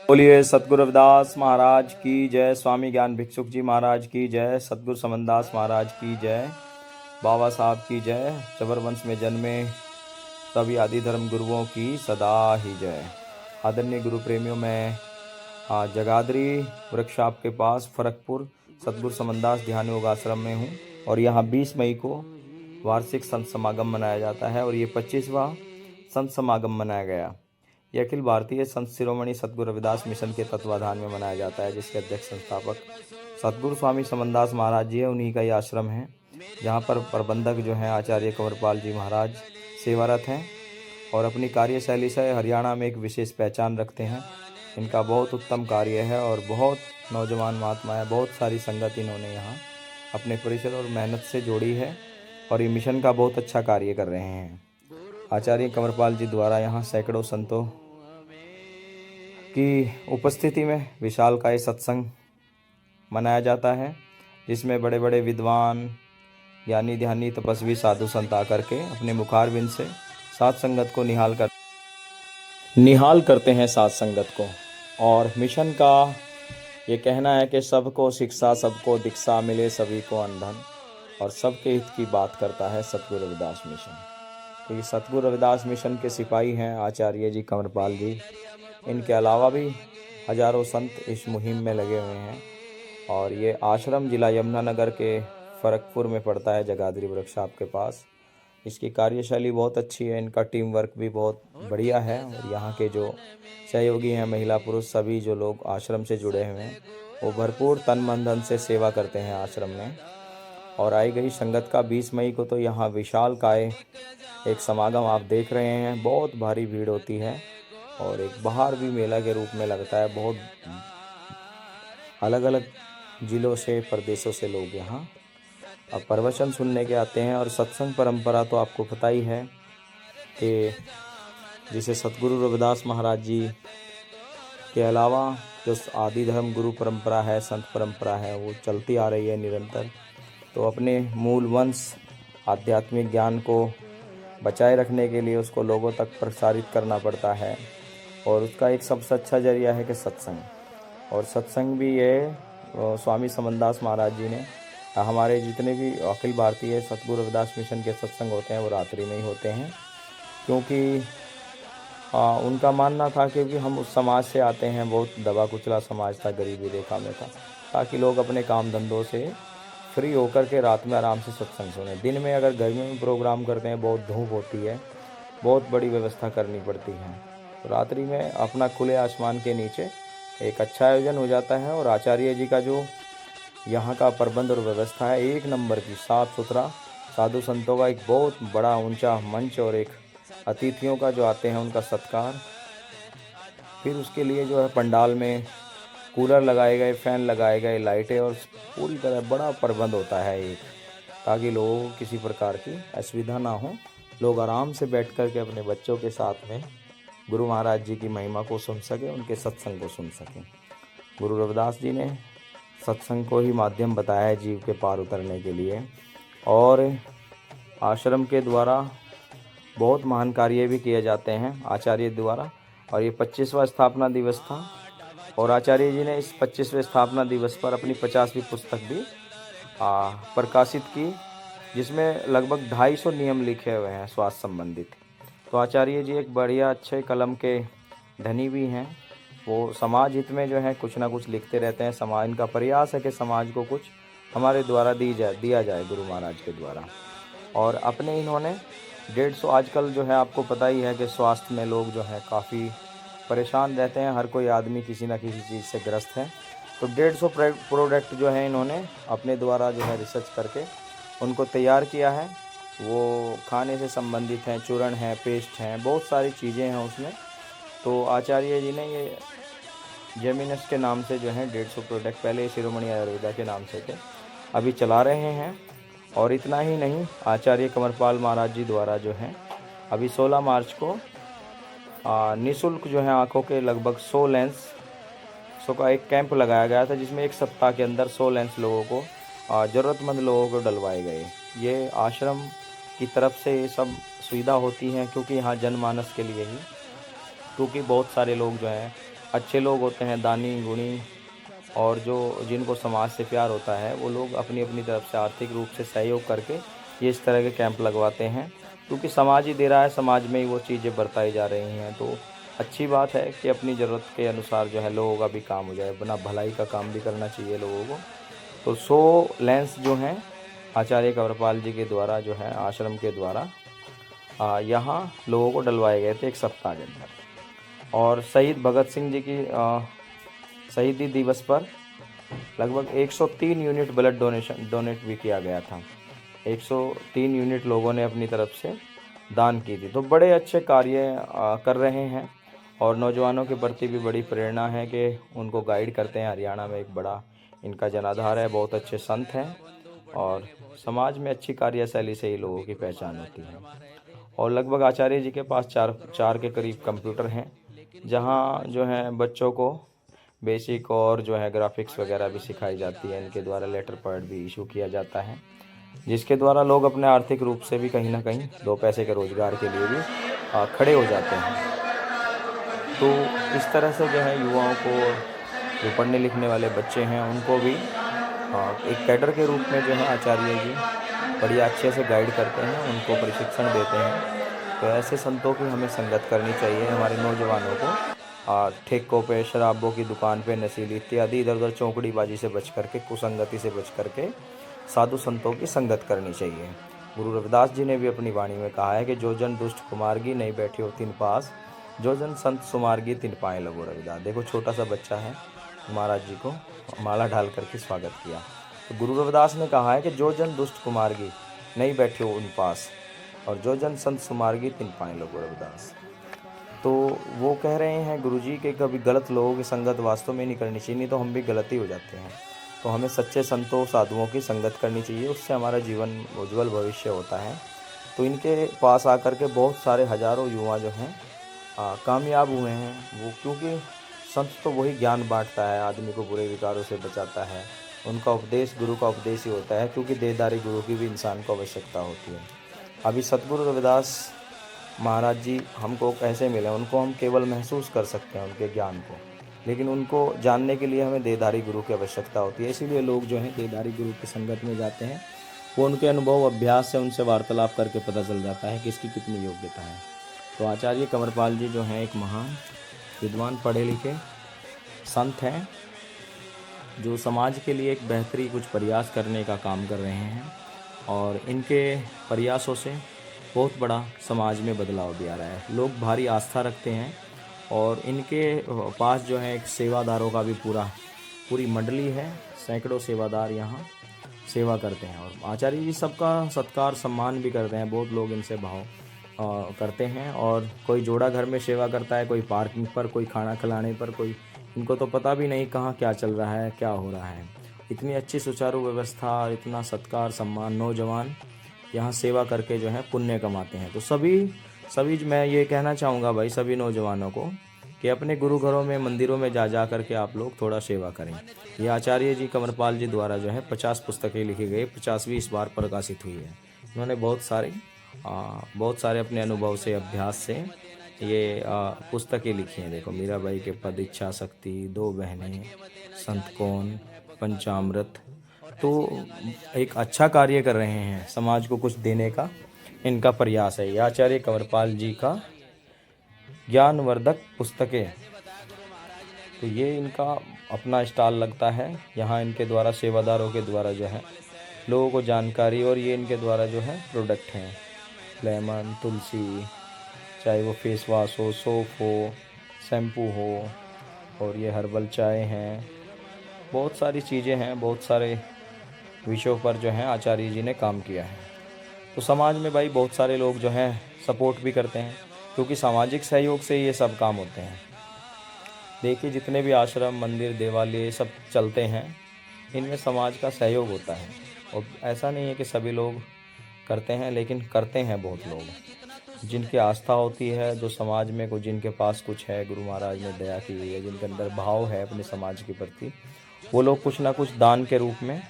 बोलिए सतगुरु रविदास महाराज की जय। स्वामी ज्ञान भिक्षुक जी महाराज की जय। सतगुरु समनदास महाराज की जय। बाबा साहब की जय। चबरवंश में जन्मे सभी आदि धर्म गुरुओं की सदा ही जय। आदरणीय गुरु प्रेमियों, मैं जगाधरी वृक्षाप के पास फरकपुर सतगुरु समनदास ध्यान योग आश्रम में हूँ और यहाँ 20 मई को वार्षिक संत समागम मनाया जाता है और ये 25वां संत समागम मनाया गया। ये अखिल भारतीय संत शिरोमणि सतगुरु रविदास मिशन के तत्वाधान में मनाया जाता है, जिसके अध्यक्ष संस्थापक सतगुरु स्वामी समनदास महाराज जी है। उन्हीं का ये आश्रम है, जहाँ पर प्रबंधक जो हैं आचार्य कंवरपाल जी महाराज सेवारत हैं और अपनी कार्यशैली से हरियाणा में एक विशेष पहचान रखते हैं। इनका बहुत उत्तम कार्य है और बहुत नौजवान महात्मा है, बहुत सारी संगत इन्होंने यहाँ अपने परिसर और मेहनत से जोड़ी है और ये मिशन का बहुत अच्छा कार्य कर रहे हैं। आचार्य कंवरपाल जी द्वारा यहाँ सैकड़ों संतों की उपस्थिति में विशालकाय सत्संग मनाया जाता है, जिसमें बड़े बड़े विद्वान ज्ञानी ध्यानी तपस्वी साधु संत आकर के अपने मुखारबिंद से साथ संगत को निहाल करते हैं साथ संगत को। और मिशन का ये कहना है कि सबको शिक्षा सबको दीक्षा मिले सभी को अनधन, और सबके हित की बात करता है सतगुरु रविदास मिशन। तो ये सतगुरु रविदास मिशन के सिपाही हैं आचार्य जी कंवरपाल जी। इनके अलावा भी हजारों संत इस मुहिम में लगे हुए हैं और ये आश्रम जिला यमुनानगर के फरकपुर में पड़ता है, जगाधरी वृक्षाप के पास। इसकी कार्यशैली बहुत अच्छी है, इनका टीम वर्क भी बहुत बढ़िया है और यहाँ के जो सहयोगी हैं महिला पुरुष सभी जो लोग आश्रम से जुड़े हुए हैं वो भरपूर तन मन धन से सेवा करते हैं आश्रम में। और आई गई संगत का 20 मई को तो यहाँ विशाल काय एक समागम आप देख रहे हैं, बहुत भारी भीड़ होती है और एक बाहर भी मेला के रूप में लगता है। बहुत अलग अलग जिलों से प्रदेशों से लोग यहाँ अब प्रवचन सुनने के आते हैं। और सत्संग परंपरा तो आपको पता ही है कि जिसे सतगुरु रविदास महाराज जी के अलावा जो आदि धर्म गुरु परंपरा है, संत परंपरा है, वो चलती आ रही है निरंतर। तो अपने मूल वंश आध्यात्मिक ज्ञान को बचाए रखने के लिए उसको लोगों तक प्रसारित करना पड़ता है और उसका एक सबसे अच्छा जरिया है कि सत्संग। और सत्संग भी ये स्वामी समनदास महाराज जी ने हमारे जितने भी अखिल भारतीय सतगुरु रविदास मिशन के सत्संग होते हैं वो रात्रि में ही होते हैं, क्योंकि उनका मानना था कि हम उस समाज से आते हैं, बहुत दबा कुचला समाज था, गरीबी रेखा में था, ताकि लोग अपने काम धंधों से फ्री होकर के रात में आराम से सत्संग सुने। दिन में अगर गर्मी में प्रोग्राम करते हैं बहुत धूप होती है, बहुत बड़ी व्यवस्था करनी पड़ती है, तो रात्रि में अपना खुले आसमान के नीचे एक अच्छा आयोजन हो जाता है। और आचार्य जी का जो यहाँ का प्रबंध और व्यवस्था है एक नंबर की, साफ़ सुथरा, साधु संतों का एक बहुत बड़ा ऊंचा मंच और एक अतिथियों का जो आते हैं उनका सत्कार। फिर उसके लिए जो है पंडाल में कूलर लगाए गए, फ़ैन लगाए गए, लाइटें और पूरी तरह बड़ा प्रबंध होता है एक, ताकि लोगों को किसी प्रकार की असुविधा ना हो, लोग आराम से बैठ कर के अपने बच्चों के साथ में गुरु महाराज जी की महिमा को सुन सकें, उनके सत्संग को सुन सकें। गुरु रविदास जी ने सत्संग को ही माध्यम बताया है जीव के पार उतरने के लिए, और आश्रम के द्वारा बहुत महान कार्य भी किए जाते हैं आचार्य द्वारा। और ये 25वां स्थापना दिवस था और आचार्य जी ने इस 25वें स्थापना दिवस पर अपनी 50वीं पुस्तक भी प्रकाशित की, जिसमें लगभग 250 नियम लिखे हुए हैं स्वास्थ्य संबंधित। तो आचार्य जी एक बढ़िया अच्छे कलम के धनी भी हैं, वो समाज हित में जो है कुछ ना कुछ लिखते रहते हैं। समाज, इनका प्रयास है कि समाज को कुछ हमारे द्वारा दिया जाए गुरु महाराज के द्वारा। और अपने इन्होंने 150, आजकल जो है आपको पता ही है कि स्वास्थ्य में लोग जो है काफ़ी परेशान रहते हैं, हर कोई आदमी किसी ना किसी चीज़ से ग्रस्त है। तो 150 प्रोडक्ट जो है इन्होंने अपने द्वारा जो है रिसर्च करके उनको तैयार किया है। वो खाने से संबंधित हैं, चूर्ण है, पेस्ट हैं, बहुत सारी चीज़ें हैं उसमें। तो आचार्य जी ने ये जेमिनस के नाम से जो है 150 प्रोडक्ट, पहले शिरोमणि आयुर्वेदा के नाम से थे, अभी चला रहे हैं। और इतना ही नहीं, आचार्य कंवरपाल महाराज जी द्वारा जो है अभी 16 मार्च को निःशुल्क जो है आँखों के लगभग 100 लेंस का एक कैंप लगाया गया था, जिसमें एक सप्ताह के अंदर 100 लेंस लोगों को ज़रूरतमंद लोगों को डलवाए गए। ये आश्रम की तरफ से ये सब सुविधा होती है, क्योंकि यहाँ जनमानस के लिए ही, क्योंकि बहुत सारे लोग जो हैं अच्छे लोग होते हैं, दानी गुणी, और जो जिनको समाज से प्यार होता है वो लोग अपनी अपनी तरफ से आर्थिक रूप से सहयोग करके ये इस तरह के कैंप लगवाते हैं, क्योंकि समाज ही दे रहा है, समाज में ही वो चीज़ें बरताई जा रही हैं। तो अच्छी बात है कि अपनी ज़रूरत के अनुसार जो है लोगों का भी काम हो जाए, अपना भलाई का काम भी करना चाहिए लोगों को। तो 100 लेंस जो हैं आचार्य कंवरपाल जी के द्वारा जो है आश्रम के द्वारा यहाँ लोगों को डलवाए गए थे एक सप्ताह के अंदर। और शहीद भगत सिंह जी की शहीदी दिवस पर लगभग 103 यूनिट ब्लड डोनेट भी किया गया था। 103 यूनिट लोगों ने अपनी तरफ से दान की थी। तो बड़े अच्छे कार्य कर रहे हैं, और नौजवानों के प्रति भी बड़ी प्रेरणा है कि उनको गाइड करते हैं। हरियाणा में एक बड़ा इनका जनाधार है, बहुत अच्छे संत हैं, और समाज में अच्छी कार्यशैली से ही लोगों की पहचान होती है। और लगभग आचार्य जी के पास चार के करीब कंप्यूटर हैं, जहाँ जो है बच्चों को बेसिक और जो है ग्राफिक्स वगैरह भी सिखाई जाती है। इनके द्वारा लेटर पैड भी इशू किया जाता है, जिसके द्वारा लोग अपने आर्थिक रूप से भी कहीं ना कहीं 2 पैसे के रोजगार के लिए भी खड़े हो जाते हैं। तो इस तरह से जो है युवाओं को, जो पढ़ने लिखने वाले बच्चे हैं, उनको भी एक कैडर के रूप में जो है आचार्य जी बढ़िया अच्छे से गाइड करते हैं, उनको प्रशिक्षण देते हैं। तो ऐसे संतों की हमें संगत करनी चाहिए। हमारे नौजवानों को ठेकों पे, शराबों की दुकान पे, नशीली इत्यादि इधर उधर चौकड़ीबाजी से बच करके, कुसंगति से बच करके साधु संतों की संगत करनी चाहिए। गुरु रविदास जी ने भी अपनी वाणी में कहा है कि जो जन दुष्ट कुमार्गी नहीं बैठे हो तिन पास, जो जन संत सुमार्गी तिन पाए लगो रविदास। देखो छोटा सा बच्चा है, महाराज जी को माला डाल करके स्वागत किया। तो गुरु रविदास ने कहा है कि जो जन दुष्ट कुमार्गी नहीं बैठे हो उन पास, और जो जन संत सुमार्गी तिन पाए लगो रविदास। तो वो कह रहे हैं गुरुजी के कभी गलत लोगों की संगत वास्तव में नहीं करनी चाहिए, नहीं तो हम भी गलत ही हो जाते हैं। तो हमें सच्चे संतों साधुओं की संगत करनी चाहिए, उससे हमारा जीवन उज्जवल भविष्य होता है। तो इनके पास आकर के बहुत सारे हजारों युवा जो हैं कामयाब हुए हैं। वो क्योंकि संत तो वही ज्ञान बांटता है, आदमी को बुरे विकारों से बचाता है। उनका उपदेश गुरु का उपदेश ही होता है, क्योंकि देहदारी गुरु की भी इंसान को आवश्यकता होती है। अभी सतगुरु रविदास महाराज जी हमको कैसे मिले, उनको हम केवल महसूस कर सकते हैं उनके ज्ञान को, लेकिन उनको जानने के लिए हमें देहधारी गुरु की आवश्यकता होती है। इसीलिए लोग जो हैं देहधारी गुरु की संगत में जाते हैं। वो उनके अनुभव अभ्यास से उनसे वार्तालाप करके पता चल जाता है कि इसकी कितनी योग्यता है। तो आचार्य कंवरपाल जी जो हैं एक महान विद्वान, पढ़े लिखे संत हैं, जो समाज के लिए एक बेहतरी कुछ प्रयास करने का काम कर रहे हैं, और इनके प्रयासों से बहुत बड़ा समाज में बदलाव भी आ रहा है। लोग भारी आस्था रखते हैं, और इनके पास जो है एक सेवादारों का भी पूरी मंडली है। सैकड़ों सेवादार यहाँ सेवा करते हैं, और आचार्य जी सबका सत्कार सम्मान भी करते हैं। बहुत लोग इनसे भाव करते हैं, और कोई जोड़ा घर में सेवा करता है, कोई पार्किंग पर, कोई खाना खिलाने पर, कोई इनको तो पता भी नहीं कहाँ क्या चल रहा है, क्या हो रहा है। इतनी अच्छी सुचारू व्यवस्था, इतना सत्कार सम्मान, नौजवान यहाँ सेवा करके जो है पुण्य कमाते हैं। तो सभी मैं ये कहना चाहूँगा भाई सभी नौजवानों को कि अपने गुरु घरों में, मंदिरों में जा करके आप लोग थोड़ा सेवा करें। ये आचार्य जी कंवरपाल जी द्वारा जो है 50 पुस्तकें लिखी गई, 50वीं इस बार प्रकाशित हुई है। उन्होंने बहुत सारे अपने अनुभव से, अभ्यास से ये पुस्तकें लिखी हैं। देखो मीराबाई के पद, इच्छा शक्ति, दो बहनें, संत कौन, पंचामृत। तो एक अच्छा कार्य कर रहे हैं, समाज को कुछ देने का इनका प्रयास है। ये आचार्य कंवरपाल जी का ज्ञानवर्धक पुस्तकें, तो ये इनका अपना स्टॉल लगता है। यहाँ इनके द्वारा सेवादारों के द्वारा जो है लोगों को जानकारी, और ये इनके द्वारा जो है प्रोडक्ट हैं, लेमन, तुलसी, चाहे वो फेस वॉश हो, सोप हो, शैम्पू हो, और ये हर्बल चाय हैं। बहुत सारी चीज़ें हैं, बहुत सारे विषयों पर जो है आचार्य जी ने काम किया है। तो समाज में भाई बहुत सारे लोग जो हैं सपोर्ट भी करते हैं, क्योंकि सामाजिक सहयोग से ये सब काम होते हैं। देखिए जितने भी आश्रम, मंदिर, देवालय सब चलते हैं, इनमें समाज का सहयोग होता है। और ऐसा नहीं है कि सभी लोग करते हैं, लेकिन करते हैं बहुत लोग। जिनकी आस्था होती है, जो समाज में को जिनके पास कुछ है, गुरु महाराज ने दया की हुई है, जिनके अंदर भाव है अपने समाज के प्रति, वो लोग कुछ ना कुछ दान के रूप में,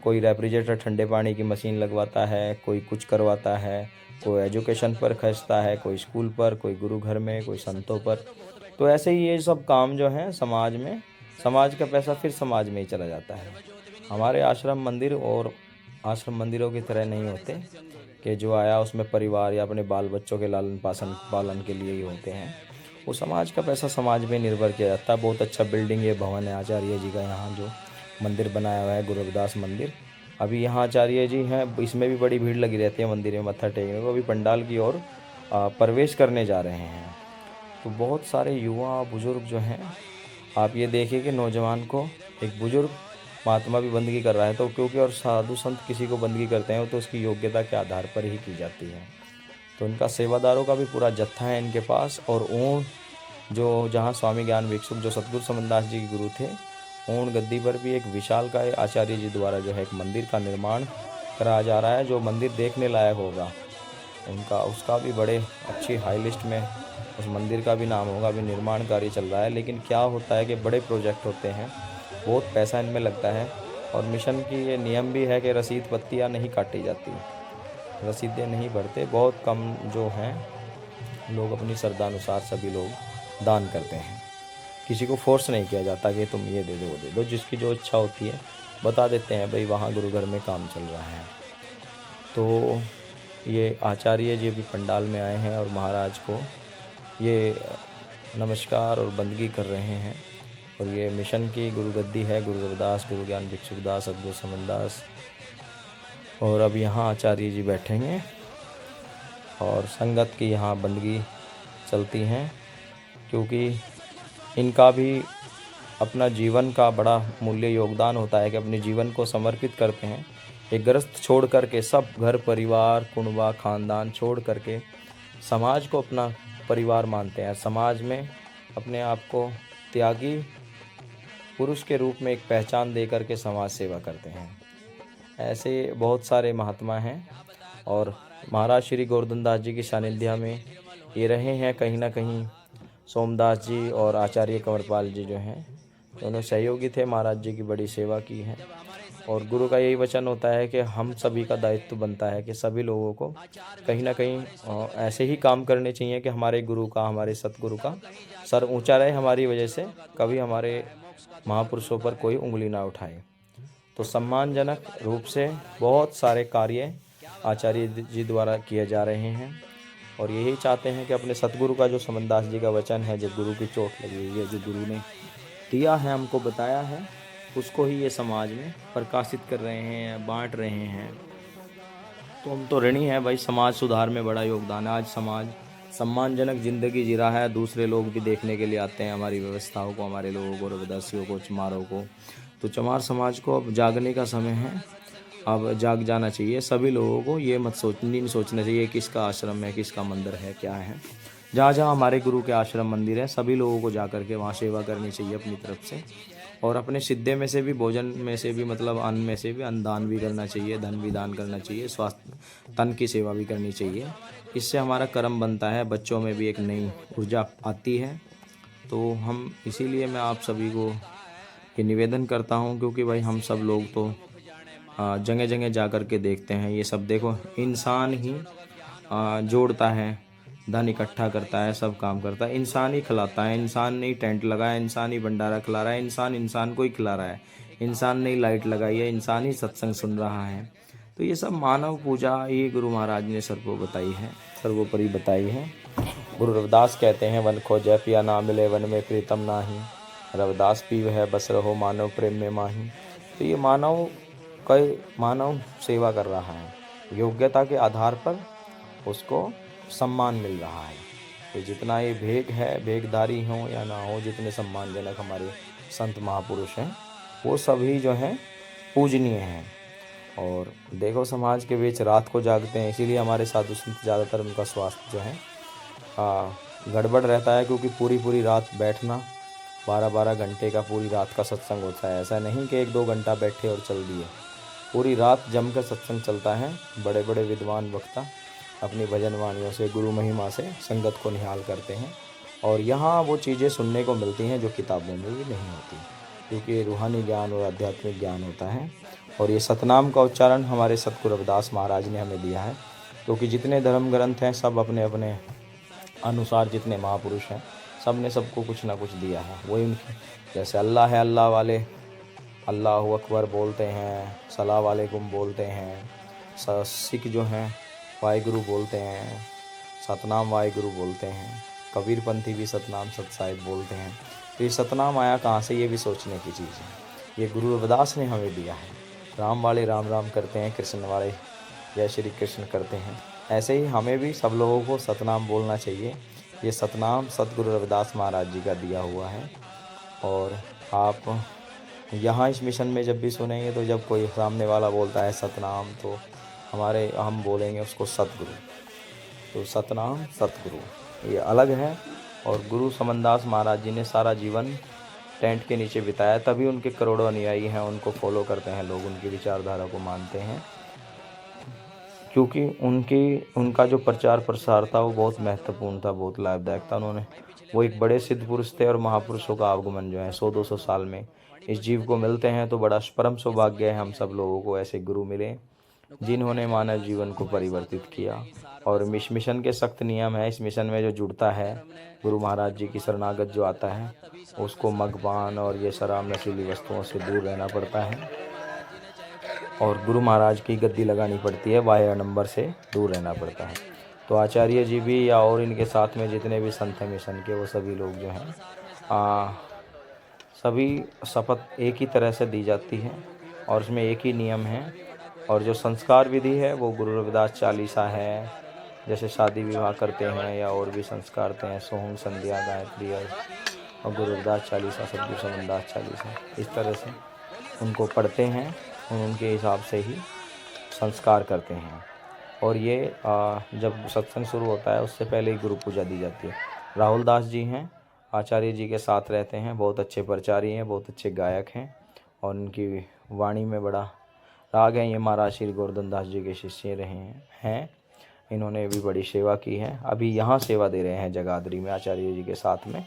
कोई रेफ्रिजरेटर ठंडे पानी की मशीन लगवाता है, कोई कुछ करवाता है, कोई एजुकेशन पर खर्चता है, कोई स्कूल पर, कोई गुरु घर में, कोई संतों पर। तो ऐसे ही ये सब काम जो है समाज में, समाज का पैसा फिर समाज में ही चला जाता है। हमारे आश्रम मंदिर और आश्रम मंदिरों की तरह नहीं होते कि जो आया उसमें परिवार या अपने बाल बच्चों के लालन पालन के लिए ही होते हैं। वो समाज का पैसा समाज में निर्भर किया जाता है। बहुत अच्छा बिल्डिंग ये भवन है आचार्य जी का, यहाँ जो मंदिर बनाया हुआ है गुरु रविदास मंदिर। अभी यहाँ आचार्य जी हैं, इसमें भी बड़ी भीड़ लगी रहती है मंदिर में मत्था टेकने को। अभी पंडाल की ओर प्रवेश करने जा रहे हैं। तो बहुत सारे युवा बुजुर्ग जो हैं, आप ये देखिए कि नौजवान को एक बुजुर्ग महात्मा भी बंदगी कर रहा है, तो क्योंकि और साधु संत किसी को बंदगी करते हैं तो उसकी योग्यता के आधार पर ही की जाती है। तो इनका सेवादारों का भी पूरा जत्था है इनके पास। और ऊण जो जहाँ स्वामी ज्ञान भिक्षुक जो सतगुरु समनदास जी के गुरु थे, ऊण गद्दी पर भी एक विशालकाय आचार्य जी द्वारा जो है एक मंदिर का निर्माण कराया जा रहा है, जो मंदिर देखने लायक होगा। उनका उसका भी बड़े अच्छी हाई लिस्ट में उस मंदिर का भी नाम होगा। अभी निर्माण कार्य चल रहा है। लेकिन क्या होता है कि बड़े प्रोजेक्ट होते हैं, बहुत पैसा इनमें लगता है। और मिशन की ये नियम भी है कि रसीद पत्तियाँ नहीं काटी जाती, रसीदें नहीं भरते। बहुत कम जो हैं लोग अपनी श्रद्धा अनुसार सभी लोग दान करते हैं। किसी को फोर्स नहीं किया जाता कि तुम ये दे दो वो दे दो। जिसकी जो इच्छा होती है बता देते हैं, भाई वहाँ गुरु घर में काम चल रहा है। तो ये आचार्य जी भी पंडाल में आए हैं और महाराज को ये नमस्कार और बंदगी कर रहे हैं। और ये मिशन की गुरु गद्दी है, गुरु रविदास, गुरु ज्ञान भिक्षुकदास, सतगुरु समनदास। और अब यहाँ आचार्य जी बैठेंगे और संगत की यहाँ बंदगी चलती हैं, क्योंकि इनका भी अपना जीवन का बड़ा मूल्य योगदान होता है कि अपने जीवन को समर्पित करते हैं। एक गृहस्थ छोड़ करके, सब घर परिवार कुनबा खानदान छोड़ करके समाज को अपना परिवार मानते हैं। समाज में अपने आप को त्यागी पुरुष के रूप में एक पहचान दे करके समाज सेवा करते हैं। ऐसे बहुत सारे महात्मा हैं। और महाराज श्री गोवर्धन दास जी की सानिध्य में ये रहे हैं। कहीं ना कहीं सोमदास जी और आचार्य कंवरपाल जी जो हैं, दोनों सहयोगी थे, महाराज जी की बड़ी सेवा की है। और गुरु का यही वचन होता है कि हम सभी का दायित्व बनता है कि सभी लोगों को कहीं ना कहीं ऐसे ही काम करने चाहिए कि हमारे गुरु का, हमारे सतगुरु का सर ऊंचा रहे, हमारी वजह से कभी हमारे महापुरुषों पर कोई उंगली ना उठाए। तो सम्मानजनक रूप से बहुत सारे कार्य आचार्य जी द्वारा किए जा रहे हैं। और यही चाहते हैं कि अपने सतगुरु का जो समनदास जी का वचन है, जो गुरु की चोट लगी हुई है, जो गुरु ने दिया है, हमको बताया है, उसको ही ये समाज में प्रकाशित कर रहे हैं, बांट रहे हैं। तो हम तो ऋणी हैं भाई, समाज सुधार में बड़ा योगदान है। आज समाज सम्मानजनक ज़िंदगी जी रहा है, दूसरे लोग भी देखने के लिए आते हैं हमारी व्यवस्थाओं को, हमारे लोगों को, रविदासियों को, चमारों को। तो चमार समाज को अब जागने का समय है, अब जाग जाना चाहिए सभी लोगों को। ये नहीं सोचना चाहिए किसका आश्रम है, किसका मंदिर है, क्या है। जहाँ जहाँ हमारे गुरु के आश्रम मंदिर है, सभी लोगों को जा करके वहाँ सेवा करनी चाहिए अपनी तरफ से। और अपने सिद्धे में से भी, भोजन में से भी, मतलब अन्न में से भी अन्नदान भी करना चाहिए, धन भी दान करना चाहिए, स्वास्थ्य तन की सेवा भी करनी चाहिए। इससे हमारा कर्म बनता है, बच्चों में भी एक नई ऊर्जा आती है। तो हम इसीलिए मैं आप सभी को ये निवेदन करता हूँ, क्योंकि भाई हम सब लोग तो जगह जगह जा कर के देखते हैं ये सब। देखो, इंसान ही जोड़ता है, धन इकट्ठा करता है, सब काम करता है, इंसान ही खिलाता है। इंसान ने ही टेंट लगाया, इंसान ही भंडारा खिला रहा है, इंसान को ही खिला रहा है, इंसान ने ही लाइट लगाई है, इंसान ही सत्संग सुन रहा है। तो ये सब मानव पूजा ये गुरु महाराज ने सर्वोपरि बताई है। गुरु रविदास कहते हैं, वन खोजै पिया ना मिले, वन में प्रीतम नाही, रविदास पीव है बस रहो मानव प्रेम में माही। तो ये मानव सेवा कर रहा है, योग्यता के आधार पर उसको सम्मान मिल रहा है। तो जितना ये भेग है, भेगधारी हो या ना हो, जितने सम्मानजनक हमारे संत महापुरुष हैं, वो सभी जो हैं पूजनीय हैं। और देखो, समाज के बीच रात को जागते हैं, इसीलिए हमारे साधु संत ज़्यादातर उनका स्वास्थ्य जो है गड़बड़ रहता है, क्योंकि पूरी रात बैठना, 12-12 घंटे का पूरी रात का सत्संग होता है। ऐसा नहीं कि 1-2 घंटा बैठे और चल दिए, पूरी रात जमकर सत्संग चलता है। बड़े बड़े विद्वान वक्ता अपनी भजन वाणियों से, गुरु महिमा से संगत को निहाल करते हैं। और यहाँ वो चीज़ें सुनने को मिलती हैं जो किताबों में भी नहीं होती, क्योंकि ये रूहानी ज्ञान और आध्यात्मिक ज्ञान होता है। और ये सतनाम का उच्चारण हमारे सतगुरु रविदास महाराज ने हमें दिया है, क्योंकि जितने धर्म ग्रंथ हैं सब अपने अपने अनुसार, जितने महापुरुष हैं सब ने सबको कुछ ना कुछ दिया है। वही उनकी, जैसे अल्लाह है, अल्लाह वाले अल्लाह अकबर बोलते हैं, सलाम वालेकुम बोलते हैं। सिख जो हैं वाहिगुरु बोलते हैं, सतनाम वाहिगुरु बोलते हैं। कबीरपंथी भी सतनाम सतसाहिब बोलते हैं। तो ये सतनाम आया कहाँ से, ये भी सोचने की चीज़ है। ये गुरु रविदास ने हमें दिया है। राम वाले राम राम करते हैं, कृष्ण वाले जय श्री कृष्ण करते हैं। ऐसे ही हमें भी सब लोगों को सतनाम बोलना चाहिए। ये सतनाम सतगुरु रविदास महाराज जी का दिया हुआ है। और आप यहाँ इस मिशन में जब भी सुनेंगे तो जब कोई सामने वाला बोलता है सतनाम, तो हम बोलेंगे उसको सतगुरु। तो सतनाम सतगुरु ये अलग है। और गुरु समनदास महाराज जी ने सारा जीवन टेंट के नीचे बिताया, तभी उनके करोड़ों अनुयायी हैं, उनको फॉलो करते हैं लोग, उनकी विचारधारा को मानते हैं। क्योंकि उनका जो प्रचार प्रसार था वो बहुत महत्वपूर्ण था, बहुत लाभदायक था। वो एक बड़े सिद्ध पुरुष थे और महापुरुषों का आगमन जो है 100-200 साल में इस जीव को मिलते हैं। तो बड़ा परम सौभाग्य है हम सब लोगों को ऐसे गुरु मिले जिन्होंने मानव जीवन को परिवर्तित किया। और मिशन के सख्त नियम है। इस मिशन में जो जुड़ता है, गुरु महाराज जी की शरणागत जो आता है, उसको मगपान और ये शराब नशीली वस्तुओं से दूर रहना पड़ता है और गुरु महाराज की गद्दी लगानी पड़ती है, वाया नंबर से दूर रहना पड़ता है। तो आचार्य जी भी या और इनके साथ में जितने भी संत हैं मिशन के, वो सभी लोग जो हैं सभी शपथ एक ही तरह से दी जाती है और उसमें एक ही नियम है। और जो संस्कार विधि है वो गुरु रविदास चालीसा है, जैसे शादी विवाह करते हैं या और भी संस्कार करते हैं, सोहम संध्या गायत्री और गुरु रविदास चालीसा, सतगुरु समनदास चालीसा, इस तरह से उनको पढ़ते हैं, उनके हिसाब से ही संस्कार करते हैं। और ये जब सत्संग शुरू होता है उससे पहले ही गुरु पूजा दी जाती है। राहुल दास जी हैं, आचार्य जी के साथ रहते हैं, बहुत अच्छे प्रचारी हैं, बहुत अच्छे गायक हैं और उनकी वाणी में बड़ा राग है। ये महाराज श्री गोवर्धन दास जी के शिष्य रहे हैं। इन्होंने भी बड़ी सेवा की है। अभी यहाँ सेवा दे रहे हैं जगाधरी में आचार्य जी के साथ में,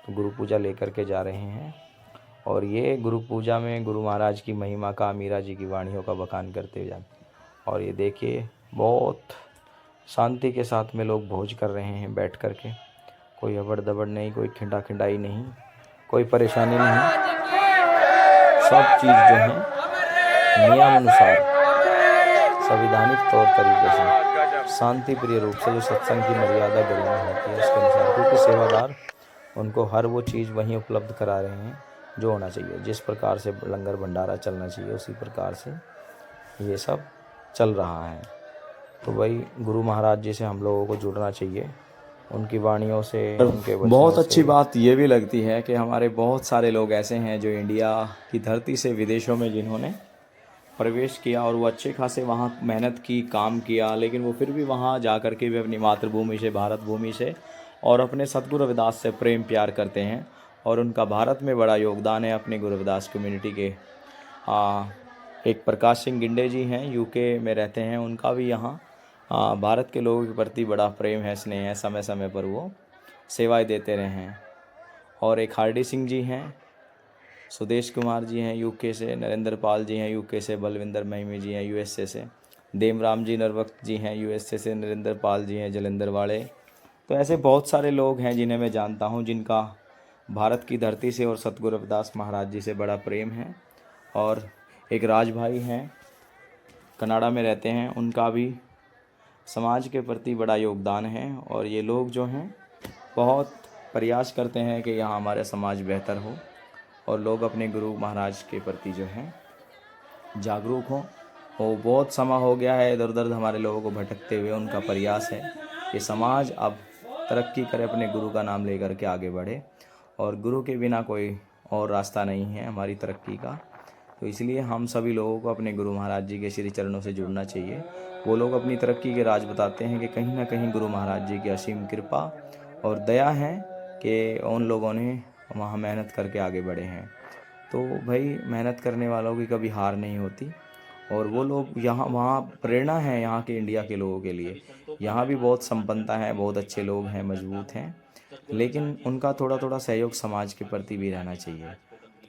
तो गुरु पूजा लेकर के जा रहे हैं। और ये गुरु पूजा में गुरु महाराज की महिमा का, मीरा जी की वाणियों का बखान करते हुए जाते। और ये देखिए बहुत शांति के साथ में लोग भोज कर रहे हैं बैठ कर के, कोई अबड़ दबड़ नहीं, कोई खिंडा खिंडाई नहीं, कोई परेशानी नहीं। सब चीज़ जो है नियमानुसार संवैधानिक तौर तरीके से शांति प्रिय रूप से जो सत्संग की मर्यादा गरिमा होती है उसके अनुसार, क्योंकि सेवादार उनको हर वो चीज़ वहीं उपलब्ध करा रहे हैं जो होना चाहिए। जिस प्रकार से लंगर भंडारा चलना चाहिए उसी प्रकार से ये सब चल रहा है। तो वही गुरु महाराज जी से हम लोगों को जुड़ना चाहिए, उनकी वाणियों से, उनके वचनों बहुत अच्छी बात ये भी लगती है कि हमारे बहुत सारे लोग ऐसे हैं जो इंडिया की धरती से विदेशों में जिन्होंने प्रवेश किया और वो अच्छे खासे वहाँ मेहनत की, काम किया, लेकिन वो फिर भी वहाँ जा कर के भी अपनी मातृभूमि से, भारत भूमि से और अपने सतगुरु रविदास से प्रेम प्यार करते हैं। और उनका भारत में बड़ा योगदान है अपने गुरु रविदास कम्युनिटी के। एक प्रकाश सिंह गिंडे जी हैं, यूके में रहते हैं, उनका भी यहाँ भारत के लोगों के प्रति बड़ा प्रेम है, स्नेह है, समय समय पर वो सेवाएं देते रहे हैं। और एक हार्डी सिंह जी हैं, सुदेश कुमार जी हैं यूके से, नरेंद्र पाल जी हैं यूके से, बलविंदर महिमी जी हैं यूएसए से, देवराम जी नरवक्त जी हैं यूएसए से, नरेंद्र पाल जी हैं जलंधर वाले। तो ऐसे बहुत सारे लोग हैं जिन्हें मैं जानता हूं जिनका भारत की धरती से और सतगुरु रविदास महाराज जी से बड़ा प्रेम है। और एक राज भाई हैं, कनाडा में रहते हैं, उनका भी समाज के प्रति बड़ा योगदान है। और ये लोग जो हैं बहुत प्रयास करते हैं कि यहाँ हमारा समाज बेहतर हो और लोग अपने गुरु महाराज के प्रति जो है जागरूक हों। वो बहुत समय हो गया है इधर उधर हमारे लोगों को भटकते हुए, उनका प्रयास है कि समाज अब तरक्की करे, अपने गुरु का नाम लेकर के आगे बढ़े। और गुरु के बिना कोई और रास्ता नहीं है हमारी तरक्की का। तो इसलिए हम सभी लोगों को अपने गुरु महाराज जी के श्री चरणों से जुड़ना चाहिए। वो लोग अपनी तरक्की के राज बताते हैं कि कहीं ना कहीं गुरु महाराज जी की असीम कृपा और दया है कि उन लोगों ने वहाँ मेहनत करके आगे बढ़े हैं। तो भाई मेहनत करने वालों की कभी हार नहीं होती। और वो लोग यहाँ वहाँ प्रेरणा है यहाँ के इंडिया के लोगों के लिए। यहाँ भी बहुत संपन्नता है, बहुत अच्छे लोग हैं, मजबूत हैं, लेकिन उनका थोड़ा थोड़ा सहयोग समाज के प्रति भी रहना चाहिए।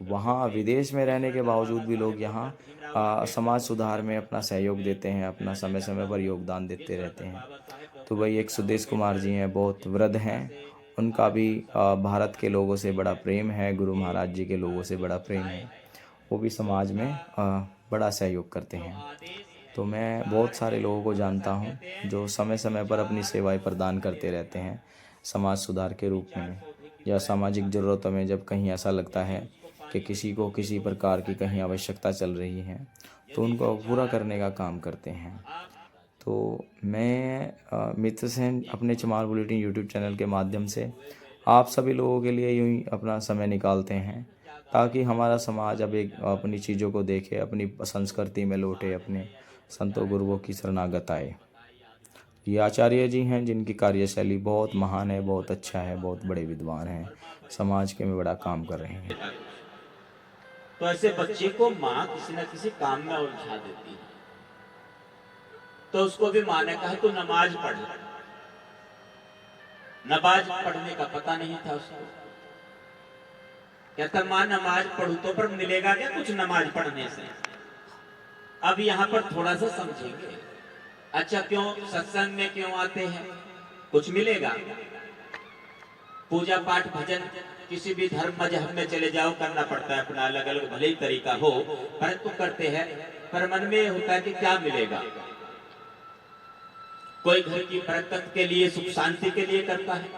वहाँ विदेश में रहने के बावजूद भी लोग यहाँ समाज सुधार में अपना सहयोग देते हैं, अपना समय समय पर योगदान देते रहते हैं। तो भाई एक सुदेश कुमार जी हैं, बहुत वृद्ध हैं, उनका भी भारत के लोगों से बड़ा प्रेम है, गुरु महाराज जी के लोगों से बड़ा प्रेम है। वो भी समाज में बड़ा सहयोग करते हैं। तो मैं बहुत सारे लोगों को जानता हूँ जो समय समय पर अपनी सेवाएं प्रदान करते रहते हैं समाज सुधार के रूप में, या सामाजिक ज़रूरतों में जब कहीं ऐसा लगता है कि किसी को किसी प्रकार की कहीं आवश्यकता चल रही है तो उनको पूरा करने का काम करते हैं। तो मैं मित्र सेन अपने चमार बुलेटिन यूट्यूब चैनल के माध्यम से आप सभी लोगों के लिए यूं ही अपना समय निकालते हैं ताकि हमारा समाज अब एक अपनी चीज़ों को देखे, अपनी संस्कृति में लौटे, अपने संतों गुरुओं की शरणागत आए। ये आचार्य जी हैं जिनकी कार्यशैली बहुत महान है, बहुत अच्छा है, बहुत बड़े विद्वान हैं, समाज के में बड़ा काम कर रहे हैं। तो ऐसे बच्चे को माँ किसी न किसी काम में उलझा देती है। तो उसको भी माँ ने कहा तू नमाज पढ़। नमाज पढ़ने का पता नहीं था उसको। कहता माँ नमाज पढ़ू तो पर मिलेगा क्या कुछ नमाज पढ़ने से? अब यहाँ पर थोड़ा सा समझेंगे। अच्छा क्यों सत्संग में क्यों आते हैं? कुछ मिलेगा? पूजा पाठ भजन किसी भी धर्म मजहब में चले जाओ करना पड़ता है, अपना अलग अलग भले ही तरीका हो, परंतु करते हैं। पर मन में होता है कि क्या मिलेगा। कोई घर की बरकत के लिए, सुख शांति के लिए करता है,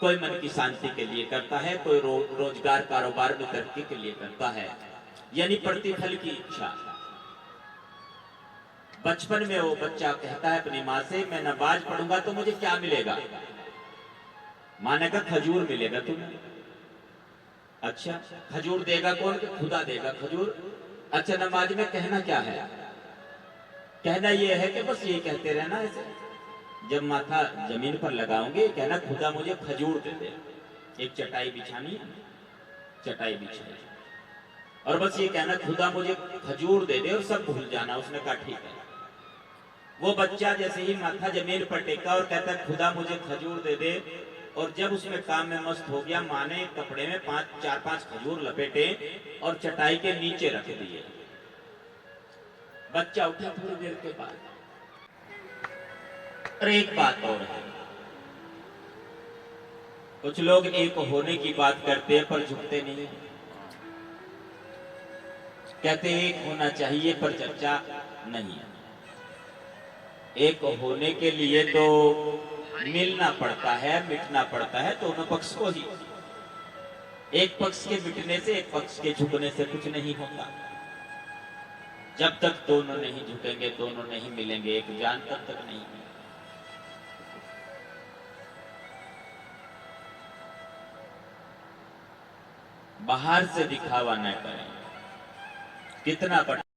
कोई मन की शांति के लिए करता है, कोई रोजगार कारोबार में तरक्की के लिए करता है, यानी प्रतिफल की इच्छा। बचपन में वो बच्चा कहता है अपनी माँ से मैं नमाज पढ़ूंगा तो मुझे क्या मिलेगा? माँ ने कहा खजूर मिलेगा तुम्हें। अच्छा खजूर देगा कौन? खुदा देगा खजूर। अच्छा नमाज में कहना क्या है? कहना यह है कि बस ये कहते रहना ऐसे, जब माथा जमीन पर लगाओगे कहना खुदा मुझे खजूर दे दे। एक चटाई बिछानी है, चटाई बिछाई और बस ये कहना खुदा मुझे खजूर दे दे और सब भूल जाना। उसने कहा ठीक है। वो बच्चा जैसे ही माथा जमीन पर टेका और कहता है खुदा मुझे खजूर दे दे, और जब उसमें काम में मस्त हो गया माँ ने कपड़े में चार पांच खजूर लपेटे और चटाई के नीचे रख दिए। बच्चा उठा थोड़ी देर के बाद। और एक बात और है, कुछ लोग एक होने की बात करते हैं पर झुकते नहीं। कहते एक होना चाहिए पर चर्चा नहीं। एक होने के लिए तो मिलना पड़ता है, मिटना पड़ता है दोनों पक्ष को ही। एक पक्ष के मिटने से, एक पक्ष के झुकने से कुछ नहीं होता। जब तक दोनों नहीं झुकेंगे, दोनों नहीं मिलेंगे, एक जान तब तक नहीं मिलेगी। बाहर से दिखावा न करें। कितना